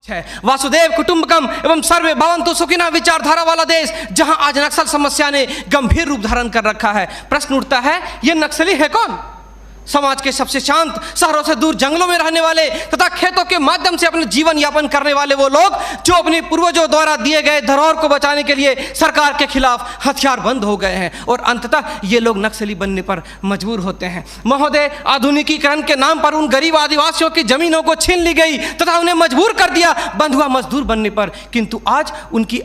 है वासुदेव कुटुंबकम एवं सर्वे भवन्तु सुखिनः विचारधारा वाला देश, जहां आज नक्सल समस्या ने गंभीर रूप धारण कर रखा है। प्रश्न उठता है, ये नक्सली है कौन? समाज के सबसे शांत, शहरों से दूर जंगलों में रहने वाले तथा खेतों के माध्यम से अपने जीवन यापन करने वाले वो लोग जो अपने पूर्वजों द्वारा दिए गए धरोहर को बचाने के लिए सरकार के खिलाफ हथियार बंद हो गए हैं और अंततः ये लोग नक्सली बनने पर मजबूर होते हैं। महोदय, आधुनिकीकरण के नाम पर उन गरीब आदिवासियों की जमीनों को छीन ली गई तथा उन्हें मजबूर कर दिया बंधुआ मजदूर बनने पर, किंतु आज उनकी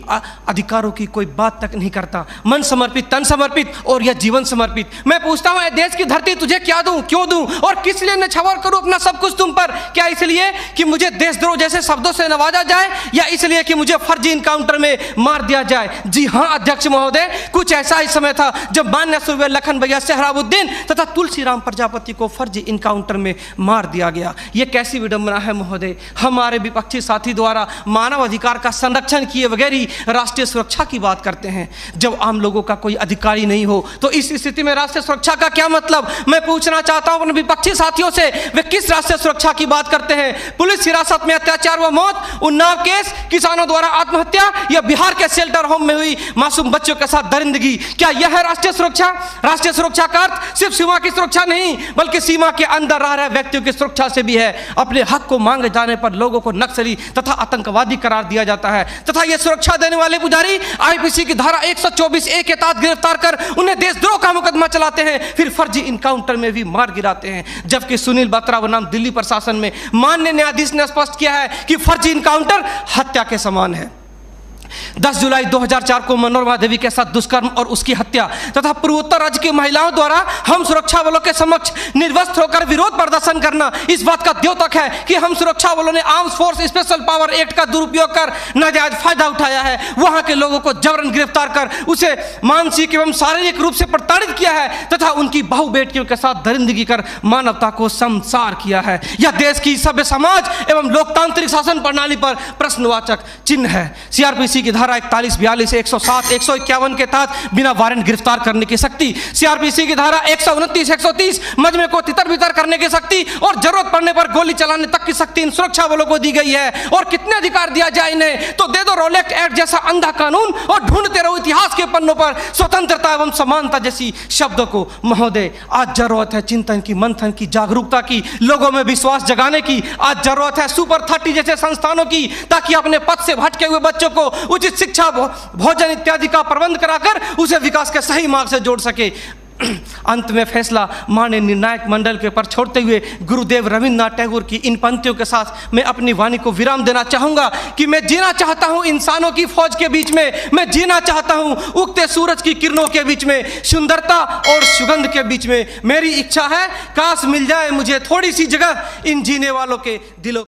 अधिकारों की कोई बात तक नहीं करता। मन समर्पित, तन समर्पित और यह जीवन समर्पित। मैं पूछता हूं, देश की धरती तुझे क्या दूं, क्यों दूं और किस लिए न्यौछावर करूं अपना सब कुछ तुम पर? क्या इसलिए कि मुझे देशद्रोह जैसे शब्दों से नवाजा जाए या इसलिए कि मुझे फर्जी इनकाउंटर में मार दिया जाए? जी हां अध्यक्ष महोदय, कुछ ऐसा ही समय था जब मान्य सूर्य लखन भैया सोहराबुद्दीन तथा तुलसीराम प्रजापति को फर्जी इनकाउंटर में मार दिया गया। यह कैसी विडंबना है महोदय, हमारे विपक्षी साथी द्वारा मानव अधिकार का संरक्षण किए बगैर ही राष्ट्रीय सुरक्षा की बात करते हैं। जब आम लोगों का कोई अधिकार ही नहीं हो तो इस स्थिति में राष्ट्रीय सुरक्षा का क्या मतलब? मैं पूछना चाहता हूं अपने विपक्षी साथियों से, वे किस राष्ट्रीय सुरक्षा की बात करते हैं? पुलिस हिरासत में अत्याचार व मौत, उन्नाव केस, किसानों द्वारा आत्महत्या या बिहार के शेल्टर होम में हुई मासूम बच्चों के साथ दरिंदगी, क्या यह है राष्ट्रीय सुरक्षा? राष्ट्रीय सुरक्षा का अर्थ सिर्फ सीमा की सुरक्षा नहीं बल्कि सीमा के अंदर रह रहे व्यक्तियों की सुरक्षा से भी है। अपने हक को मांगे जाने पर लोगों को नक्सली तथा आतंकवादी करार दिया जाता है तथा यह सुरक्षा देने वाले पुजारी आईपीसी की धारा 124A के तहत गिरफ्तार कर उन्हें देशद्रोह का मुकदमा चलाते हैं, फिर फर्जी इनकाउंटर में भी मार गिराते हैं। जबकि सुनील बत्रा बनाम दिल्ली प्रशासन में माननीय न्यायाधीश ने स्पष्ट किया है कि फर्जी इनकाउंटर हत्या के समान है। 10 जुलाई 2004 को मनोरमा देवी के साथ दुष्कर्म और उसकी हत्या तथा पूर्वोत्तर राज्य की महिलाओं द्वारा हम सुरक्षा बलों के समक्ष निर्वस्त्र होकर विरोध प्रदर्शन करना इस बात का द्योतक है कि हम सुरक्षा बलों ने arms force special power act का दुरुपयोग कर नाजायज फायदा उठाया है, वहां के लोगों को जबरन गिरफ्तार कर उसे मानसिक एवं शारीरिक रूप से प्रताड़ित किया है तथा उनकी बहु बेटियों के साथ दरिंदगी कर मानवता को संसार किया है। यह देश की सभ्य समाज एवं लोकतांत्रिक शासन प्रणाली पर प्रश्नवाचक चिन्ह है। सीआरपीसी की धारा 41, 42, 107, 151 के तहत बिना वारंट गिरफ्तार करने की शक्ति, सीआरपीसी की धारा 129, 130 मजमे को तितर बितर करने की शक्ति और जरूरत पड़ने पर गोली चलाने तक की शक्ति इन सुरक्षा बलों को दी गई है। और कितने अधिकार दिया जाए इन्हें? तो दे दो रोलेक्ट एक्ट जैसा अंधा कानून और ढूंढते रहो इतिहास के पन्नों पर स्वतंत्रता एवं समानता जैसी शब्दों को। महोदय, आज जरूरत है चिंतन की, मंथन की, जागरूकता की, लोगों में विश्वास जगाने की। आज जरूरत है सुपर 30 जैसे संस्थानों की, ताकि अपने पथ से भटके हुए बच्चों को उचित शिक्षा, भोजन इत्यादि का प्रबंध कराकर उसे विकास के सही मार्ग से जोड़ सके। अंत में फैसला माननीय निर्णायक मंडल के पर छोड़ते हुए गुरुदेव रविन्द्रनाथ टैगोर की इन पंक्तियों के साथ मैं अपनी वाणी को विराम देना चाहूंगा कि मैं जीना चाहता हूं इंसानों की फौज के बीच में, मैं जीना चाहता हूं उगते सूरज की किरणों के बीच में, सुंदरता और सुगंध के बीच में। मेरी इच्छा है काश मिल जाए मुझे थोड़ी सी जगह इन जीने वालों के दिलों